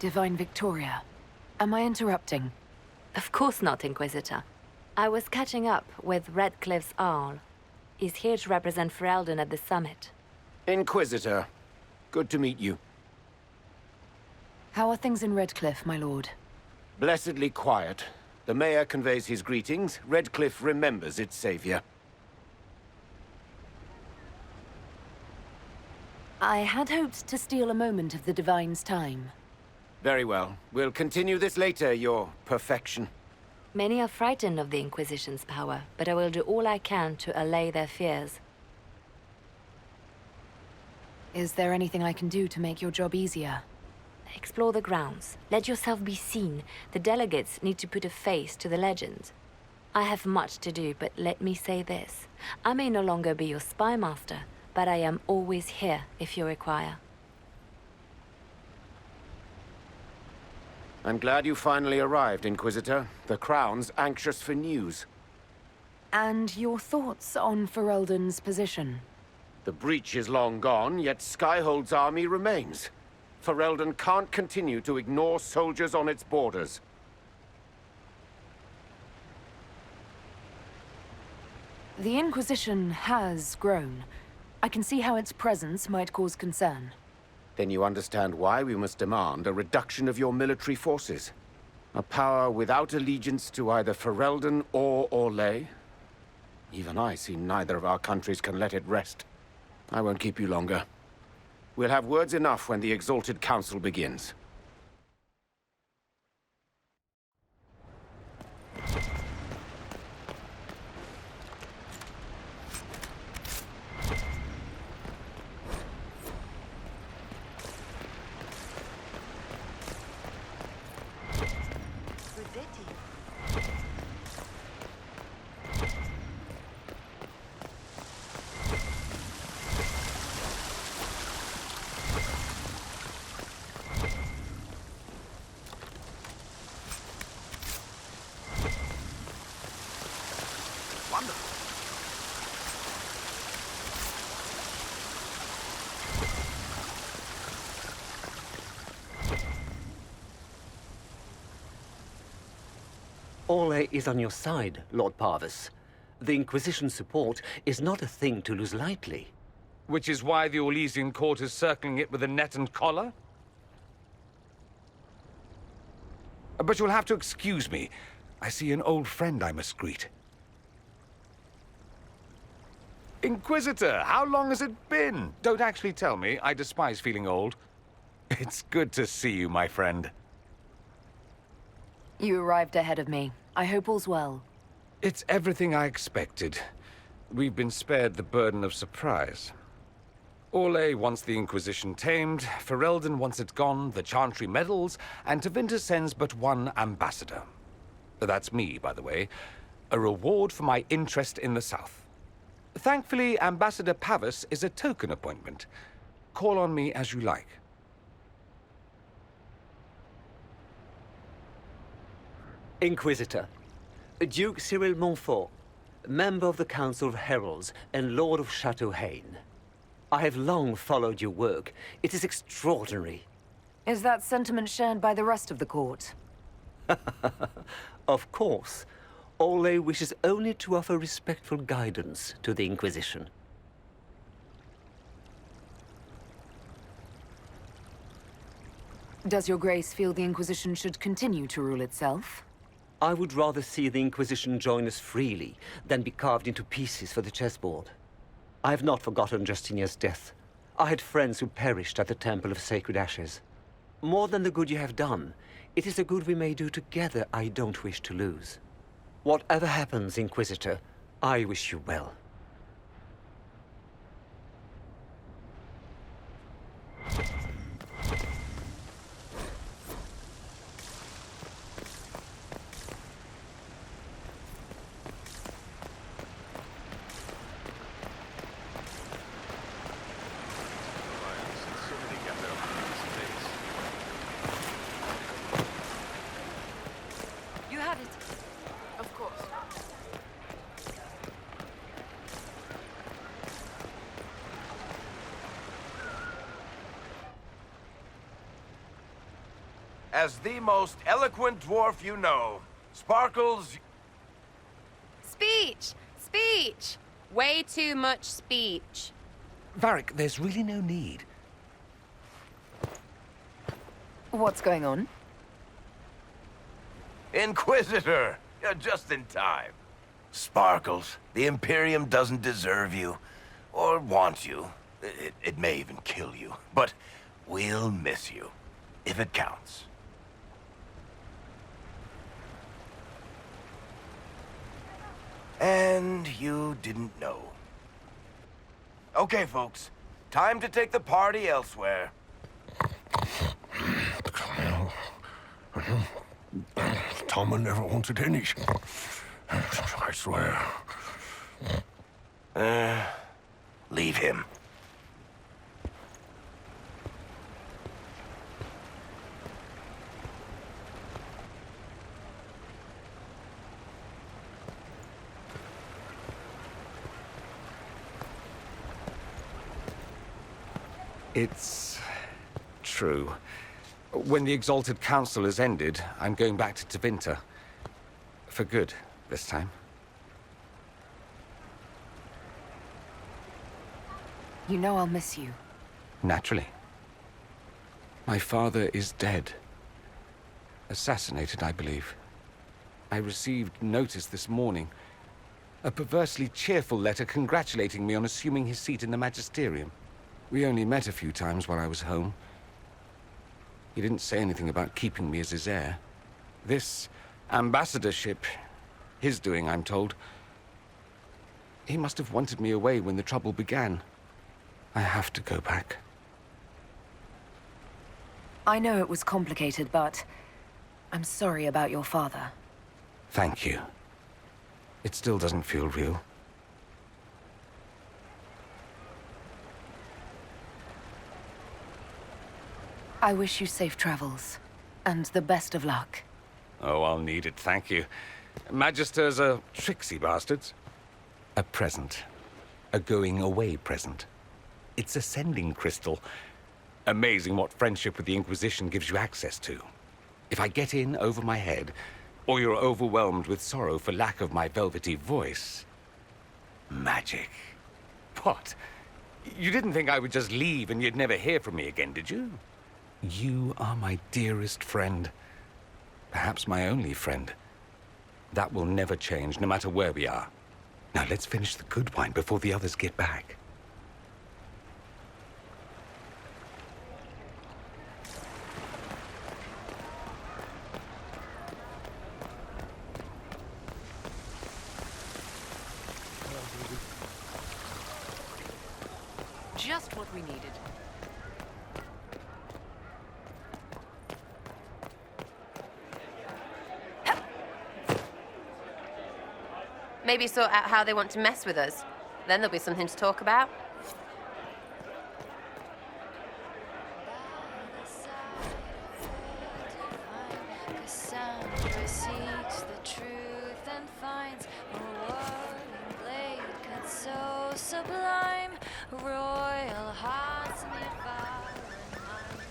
Divine Victoria. Am I interrupting? Of course not, Inquisitor. I was catching up with Redcliffe's Arl. He's here to represent Ferelden at the summit. Inquisitor, good to meet you. How are things in Redcliffe, my lord? Blessedly quiet. The mayor conveys his greetings. Redcliffe remembers its savior. I had hoped to steal a moment of the Divine's time. Very well. We'll continue this later, your perfection. Many are frightened of the Inquisition's power, but I will do all I can to allay their fears. Is there anything I can do to make your job easier? Explore the grounds. Let yourself be seen. The delegates need to put a face to the legend. I have much to do, but let me say this. I may no longer be your spy master, but I am always here if you require. I'm glad you finally arrived, Inquisitor. The Crown's anxious for news. And your thoughts on Ferelden's position? The breach is long gone, yet Skyhold's army remains. Ferelden can't continue to ignore soldiers on its borders. The Inquisition has grown. I can see how its presence might cause concern. Then you understand why we must demand a reduction of your military forces. A power without allegiance to either Ferelden or Orlais. Even I see neither of our countries can let it rest. I won't keep you longer. We'll have words enough when the Exalted Council begins. Orlais is on your side, Lord Parvis. The Inquisition's support is not a thing to lose lightly. Which is why the Orlesian court is circling it with a net and collar? But you'll have to excuse me. I see an old friend I must greet. Inquisitor, how long has it been? Don't actually tell me. I despise feeling old. It's good to see you, my friend. You arrived ahead of me. I hope all's well. It's everything I expected. We've been spared the burden of surprise. Orlais wants the Inquisition tamed, Ferelden wants it gone, the Chantry meddles, and Tevinter sends but one ambassador. That's me, by the way. A reward for my interest in the South. Thankfully, Ambassador Pavis is a token appointment. Call on me as you like. Inquisitor, Duke Cyril Montfort, member of the Council of Heralds and Lord of Chateau Haine. I have long followed your work. It is extraordinary. Is that sentiment shared by the rest of the court? Of course. Orlais wishes only to offer respectful guidance to the Inquisition. Does your grace feel the Inquisition should continue to rule itself? I would rather see the Inquisition join us freely than be carved into pieces for the chessboard. I have not forgotten Justinia's death. I had friends who perished at the Temple of Sacred Ashes. More than the good you have done, it is the good we may do together I don't wish to lose. Whatever happens, Inquisitor, I wish you well. as the most eloquent dwarf you know. Sparkles... Speech! Speech! Way too much speech. Varric, there's really no need. What's going on? Inquisitor! You're just in time. Sparkles, the Imperium doesn't deserve you. Or want you. It may even kill you. But we'll miss you. If it counts. And you didn't know. Okay, folks. Time to take the party elsewhere. Tama never wanted any. I swear. Leave him. It's true. When the Exalted Council has ended, I'm going back to Tevinter. For good, this time. You know I'll miss you. Naturally. My father is dead. Assassinated, I believe. I received notice this morning. A perversely cheerful letter congratulating me on assuming his seat in the Magisterium. We only met a few times while I was home. He didn't say anything about keeping me as his heir. This ambassadorship, his doing, I'm told. He must have wanted me away when the trouble began. I have to go back. I know it was complicated, but I'm sorry about your father. Thank you. It still doesn't feel real. I wish you safe travels, and the best of luck. Oh, I'll need it, thank you. Magisters are tricksy bastards. A present. A going-away present. It's a sending crystal. Amazing what friendship with the Inquisition gives you access to. If I get in over my head, or you're overwhelmed with sorrow for lack of my velvety voice... magic. What? You didn't think I would just leave and you'd never hear from me again, did you? You are my dearest friend. Perhaps my only friend. That will never change, no matter where we are. Now let's finish the good wine before the others get back. Just what we needed. Maybe sort out how they want to mess with us. Then there'll be something to talk about. Cassandra seeks the truth and finds a whirling blade cut so sublime, royal hearts and devouring minds.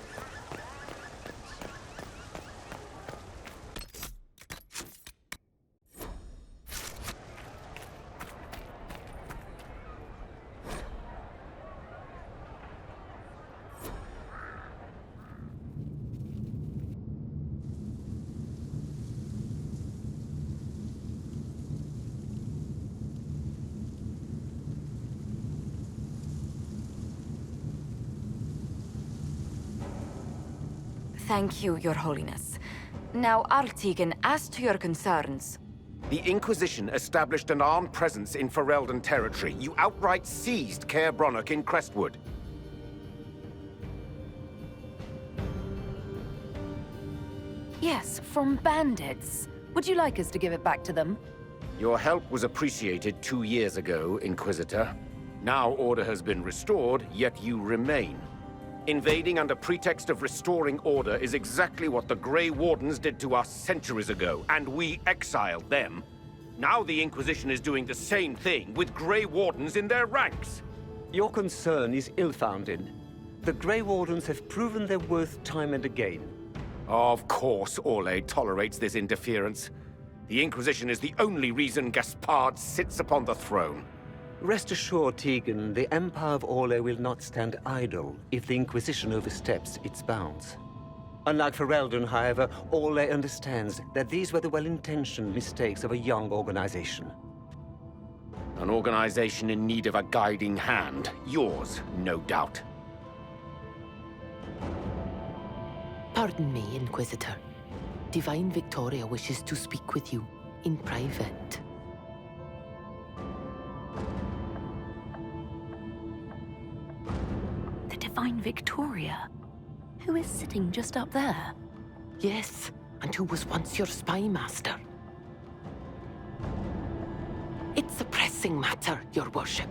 Thank you, Your Holiness. Now, Artigan, as to your concerns. The Inquisition established an armed presence in Ferelden territory. You outright seized Caer Bronach in Crestwood. Yes, from bandits. Would you like us to give it back to them? Your help was appreciated 2 years ago, Inquisitor. Now order has been restored, yet you remain. Invading under pretext of restoring order is exactly what the Grey Wardens did to us centuries ago, and we exiled them. Now the Inquisition is doing the same thing with Grey Wardens in their ranks. Your concern is ill-founded. The Grey Wardens have proven their worth time and again. Of course Orlais tolerates this interference. The Inquisition is the only reason Gaspard sits upon the throne. Rest assured, Tegan, the Empire of Orlais will not stand idle if the Inquisition oversteps its bounds. Unlike Ferelden, however, Orlais understands that these were the well-intentioned mistakes of a young organization. An organization in need of a guiding hand. Yours, no doubt. Pardon me, Inquisitor. Divine Victoria wishes to speak with you in private. The Divine Victoria? Who is sitting just up there? Yes, and who was once your spy master. It's a pressing matter, Your Worship.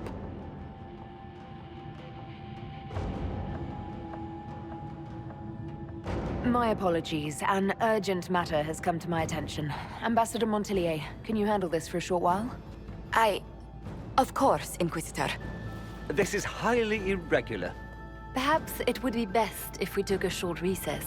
My apologies. An urgent matter has come to my attention. Ambassador Montelier, can you handle this for a short while? Of course, Inquisitor. This is highly irregular. Perhaps it would be best if we took a short recess.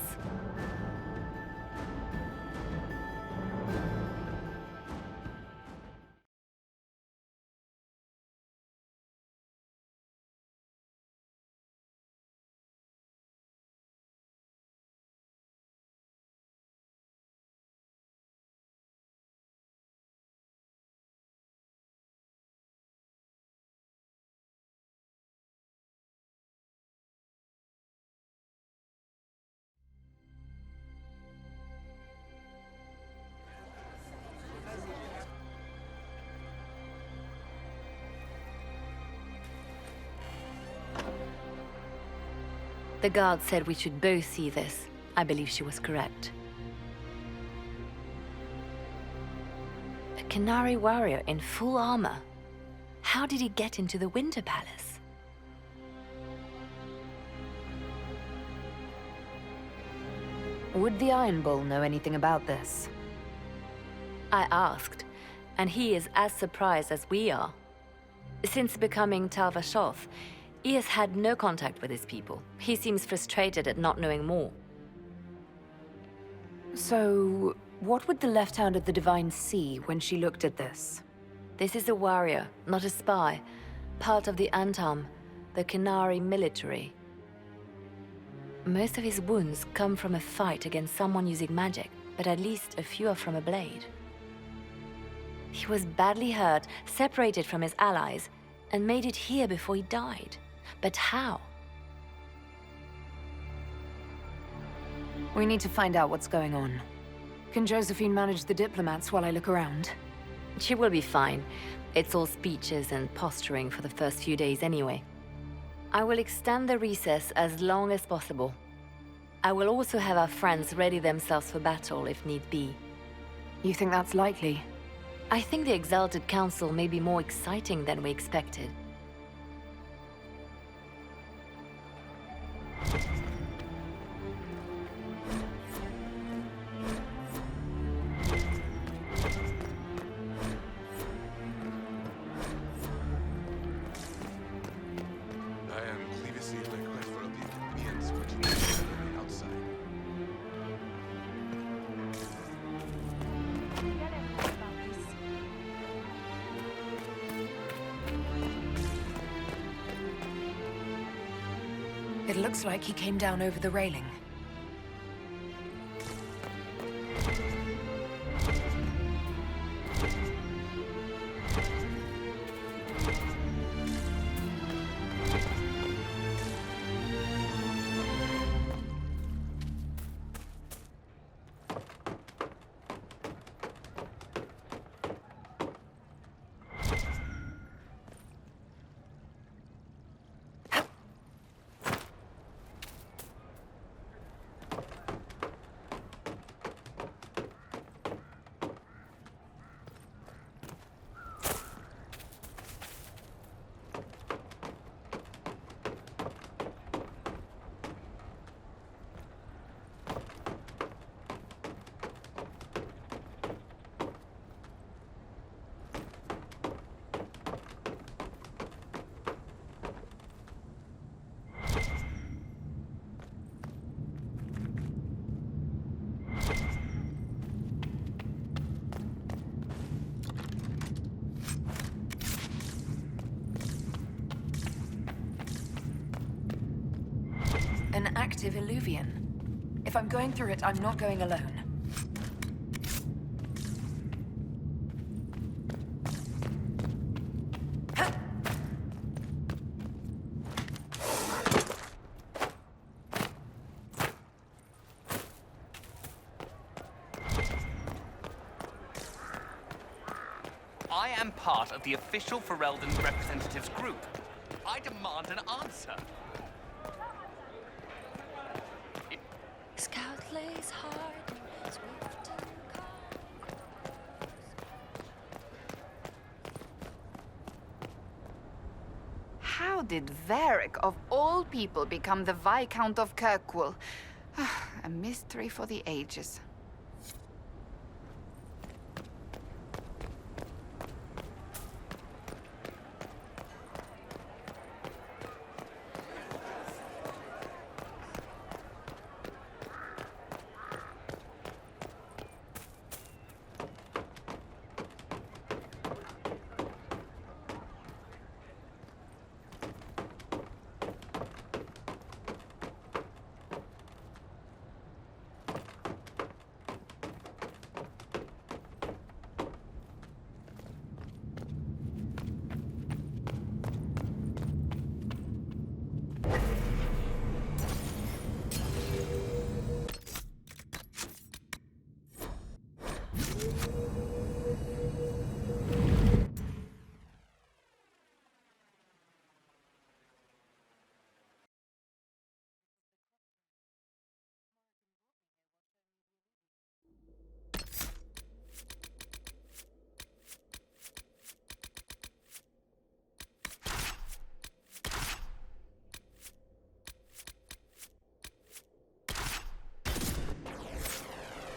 The guard said we should both see this. I believe she was correct. A Canary warrior in full armor. How did he get into the Winter Palace? Would the Iron Bull know anything about this? I asked, and he is as surprised as we are. Since becoming Tal Vashoth, he has had no contact with his people. He seems frustrated at not knowing more. So, what would the Left Hand of the Divine see when she looked at this? This is a warrior, not a spy. Part of the Antam, the Canary military. Most of his wounds come from a fight against someone using magic, but at least a few are from a blade. He was badly hurt, separated from his allies, and made it here before he died. But how? We need to find out what's going on. Can Josephine manage the diplomats while I look around? She will be fine. It's all speeches and posturing for the first few days anyway. I will extend the recess as long as possible. I will also have our friends ready themselves for battle if need be. You think that's likely? I think the Exalted Council may be more exciting than we expected. It looks like he came down over the railing. active illuvian. If I'm going through it, I'm not going alone. I am part of the official Ferelden representatives group. I demand an answer. Scout lays hard, swift and calm. How did Varric, of all people, become the Viscount of Kirkwall? A mystery for the ages.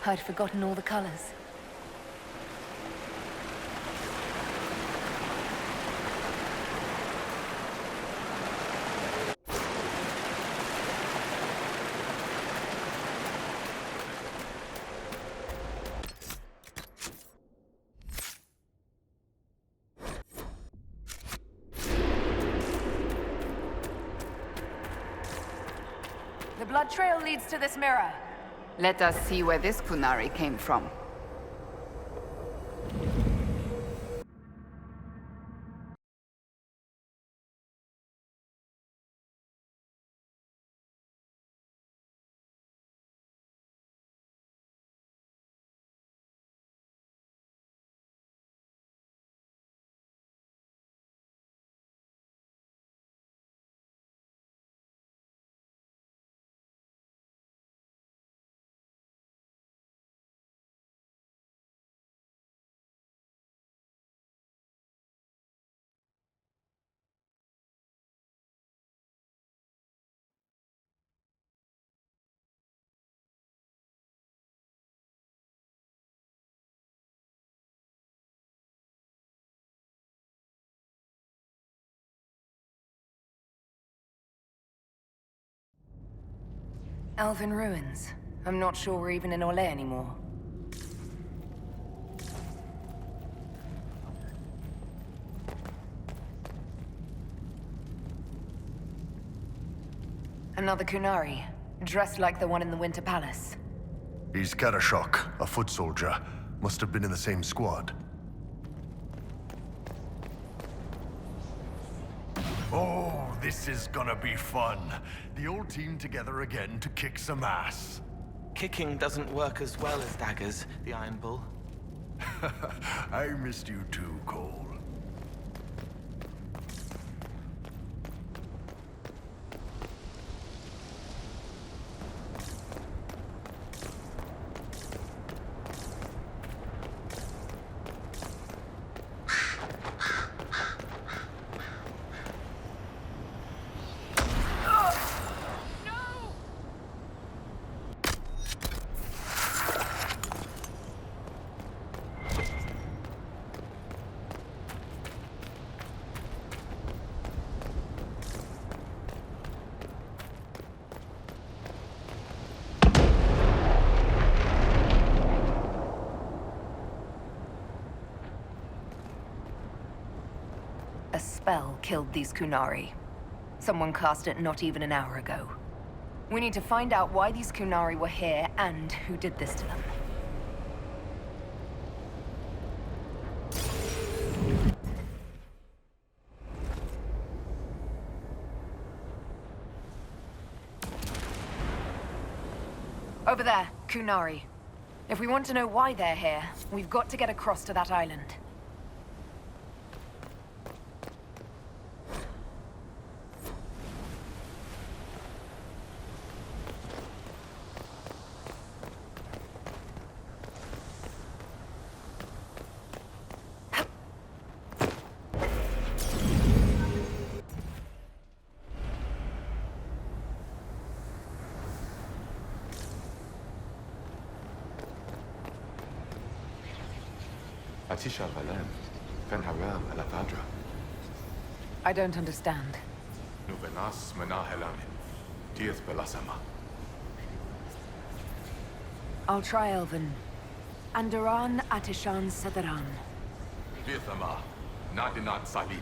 I'd forgotten all the colors. The blood trail leads to this mirror. Let us see where this Kunari came from. Elven ruins. I'm not sure we're even in Orlais anymore. Another Kunari, dressed like the one in the Winter Palace. He's Karashok, a foot soldier. Must have been in the same squad. Oh, this is gonna be fun. The old team together again to kick some ass. Kicking doesn't work as well as daggers, the Iron Bull. I missed you too, Cole. A spell killed these Kunari. Someone cast it not even an hour ago. We need to find out why these Kunari were here and who did this to them. Over there, Kunari. If we want to know why they're here, we've got to get across to that island. I don't understand. I'll try Elven. Andaran Atishan Sadaran. Vithama, Nadinat Salib.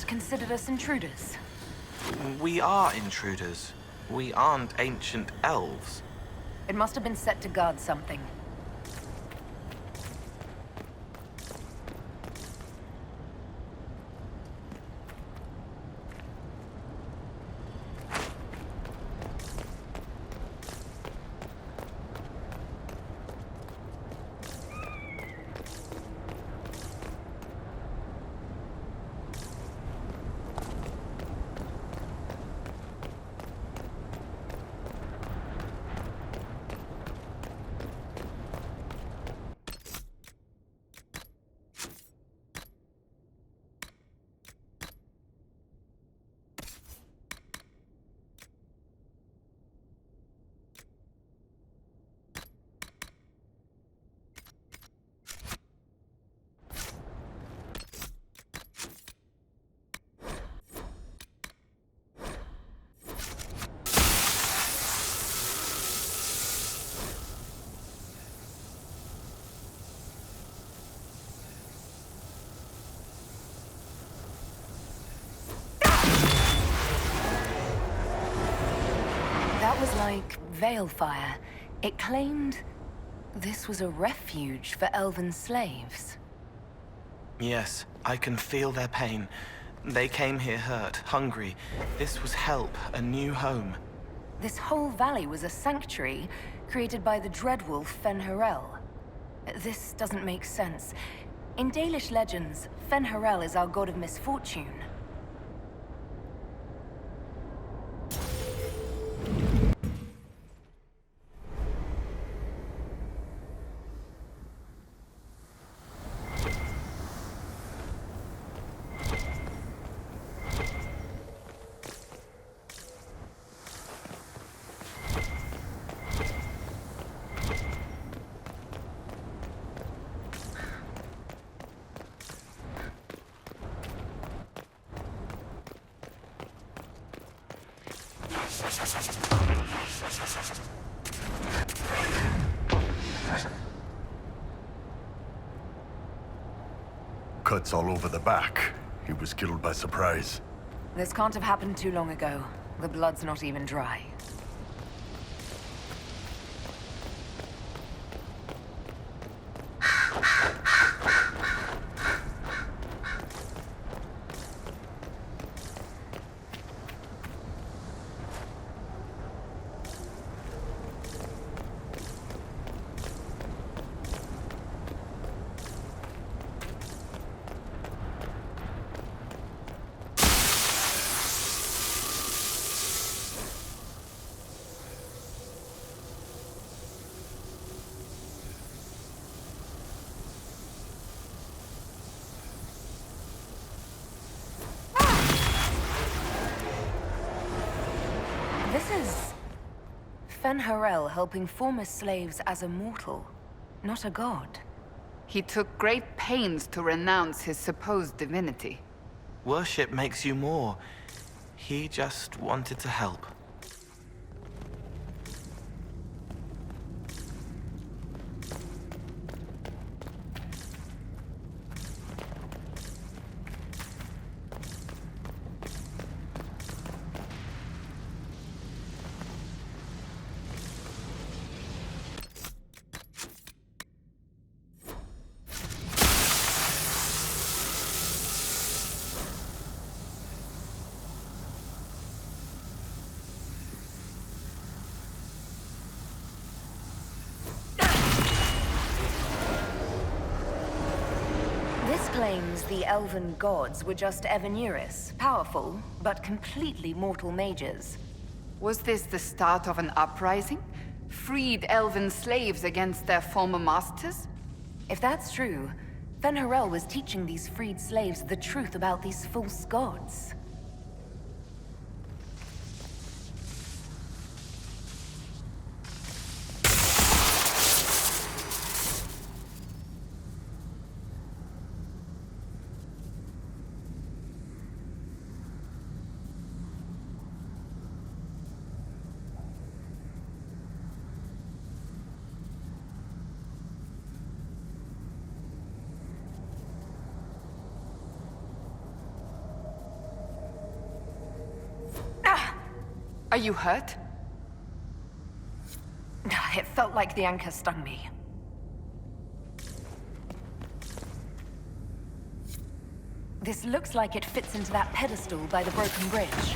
Considered us intruders. We are intruders. We aren't ancient elves. It must have been set to guard something. like Veilfire. It claimed this was a refuge for elven slaves. Yes, I can feel their pain. They came here hurt, hungry. This was help, a new home. This whole valley was a sanctuary created by the dreadwolf Fen'Harel. This doesn't make sense. In Dalish legends, Fen'Harel is our god of misfortune. Cuts all over the back. He was killed by surprise. This can't have happened too long ago. The blood's not even dry. This is Fen'Harel helping former slaves as a mortal, not a god. He took great pains to renounce his supposed divinity. Worship makes you more. He just wanted to help. Claims the elven gods were just Evaneris, powerful, but completely mortal mages. Was this the start of an uprising? Freed elven slaves against their former masters? If that's true, Fen'Harel was teaching these freed slaves the truth about these false gods. Are you hurt? It felt like the anchor stung me. This looks like it fits into that pedestal by the broken bridge.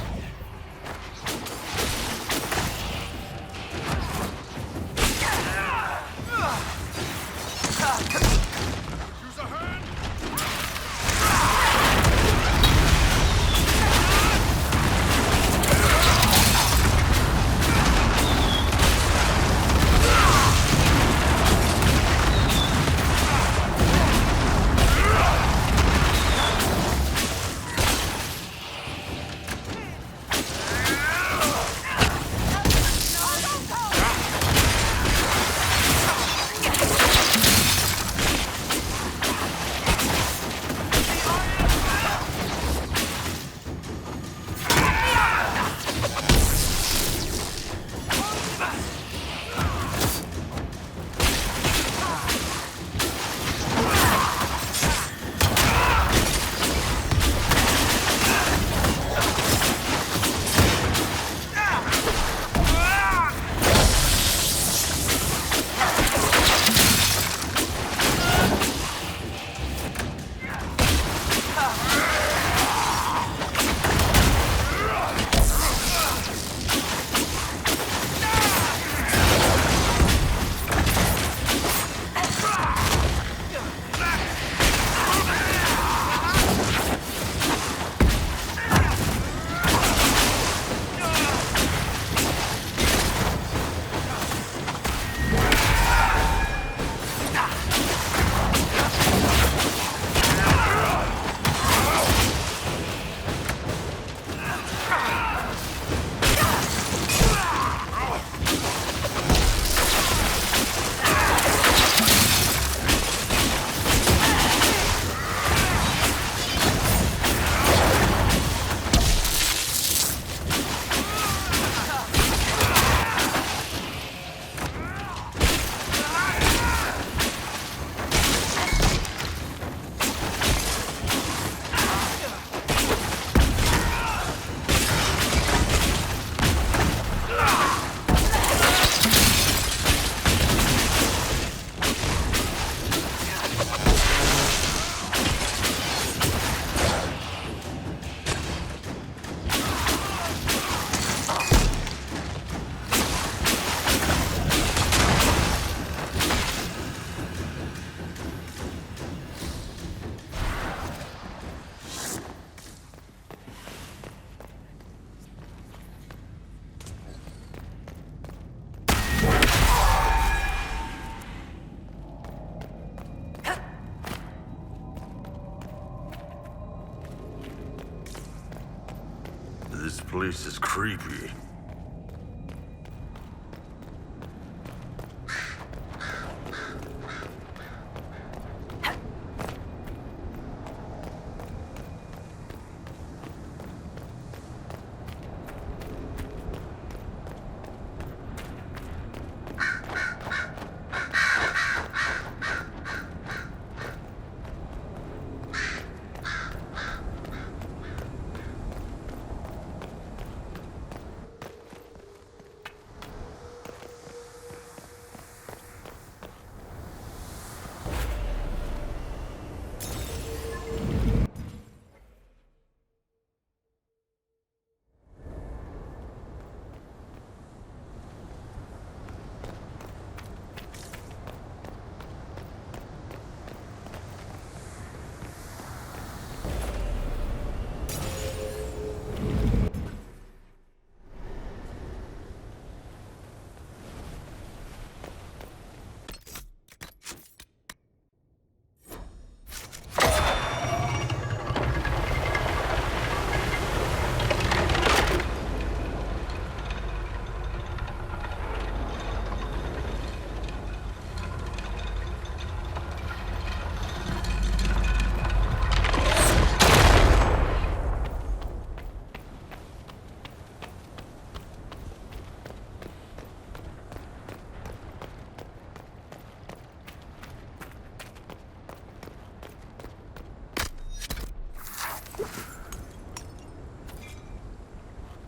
place is creepy.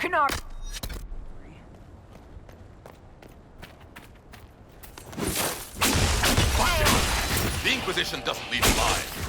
Canard! The Inquisition doesn't leave alive.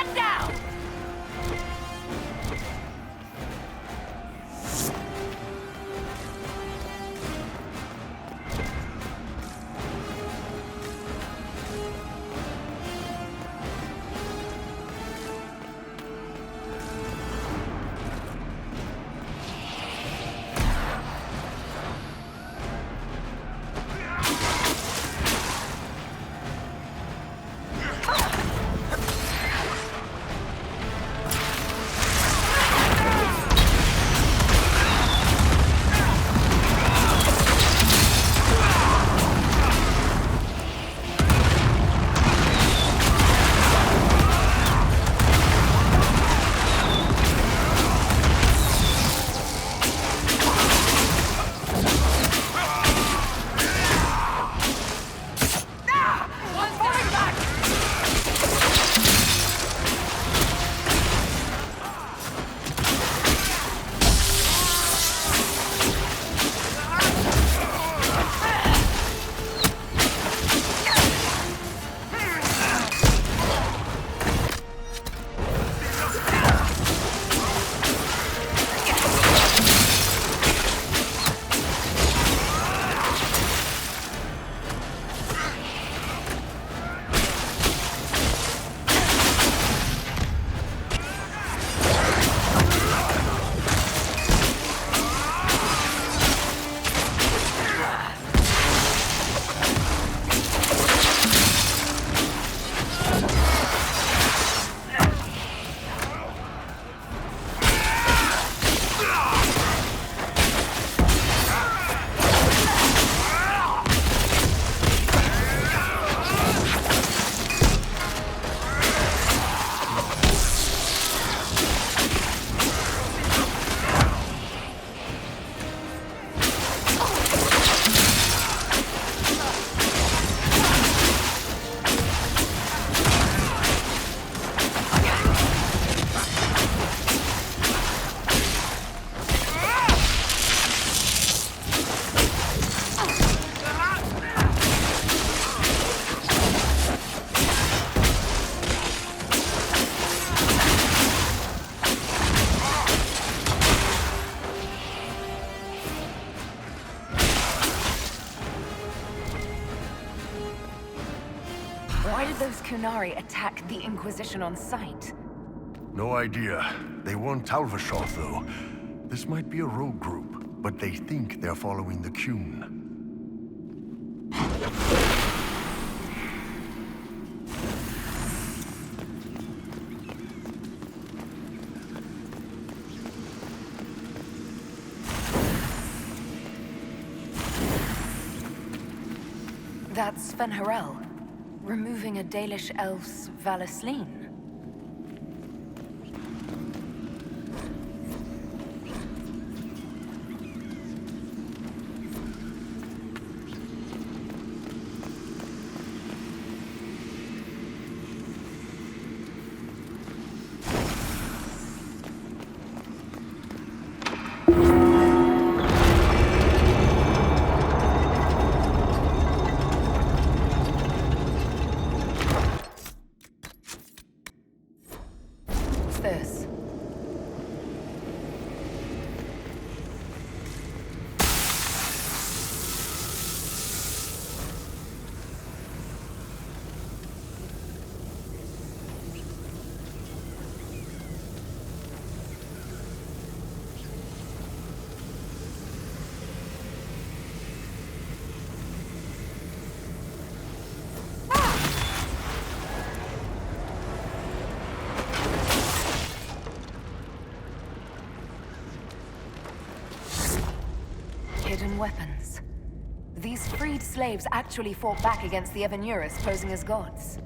Man down! Why did those Kunari attack the Inquisition on sight? No idea. They weren't Talvashoth, though. This might be a rogue group, but they think they're following the Qun. That's Fenharel, removing a Dalish elf's Valasleen. This. Hidden weapons. These freed slaves actually fought back against the Evanuris posing as gods.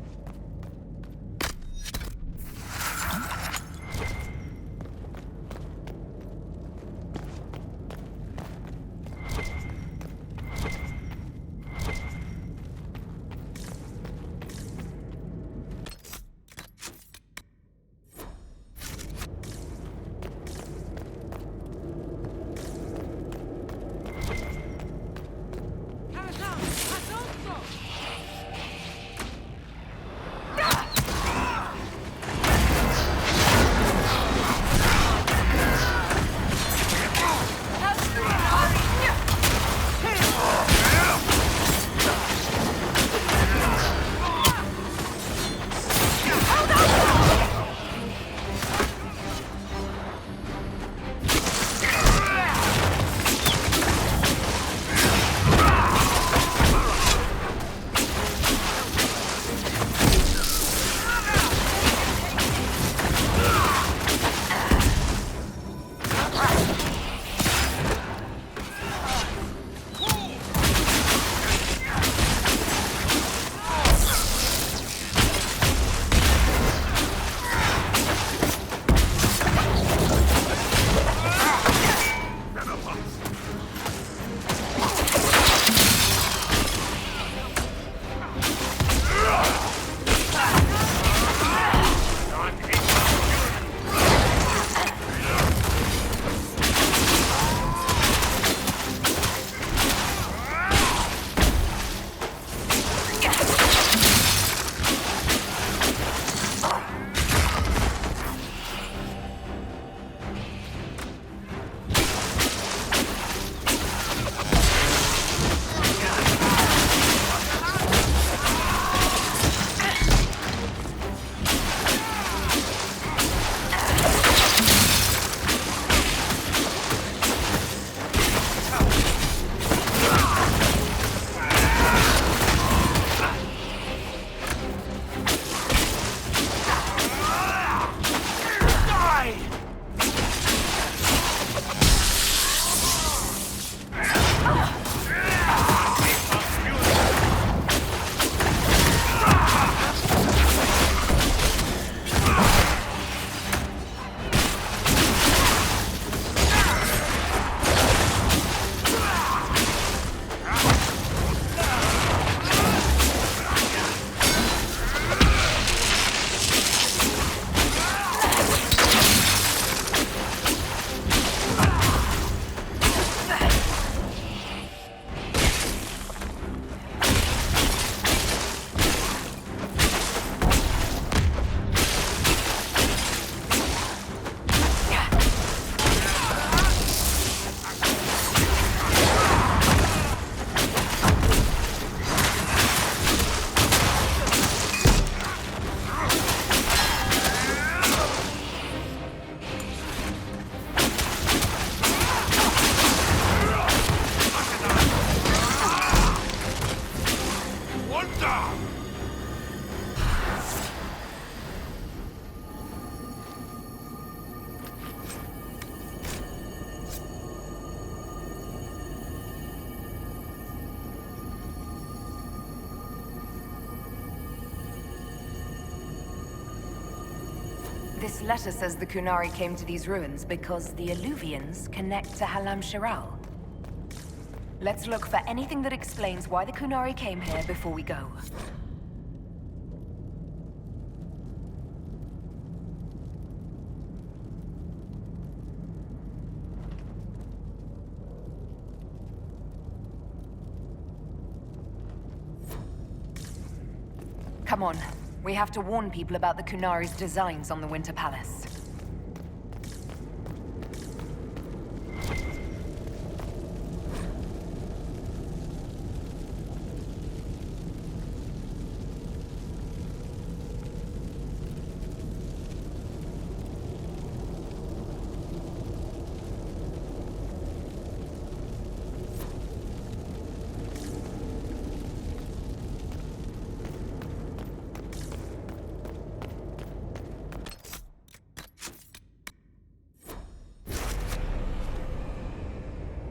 This letter says the Kunari came to these ruins because the Alluvians connect to Halam Shiral. Let's look for anything that explains why the Kunari came here before we go. Come on. We have to warn people about the Kunari's designs on the Winter Palace.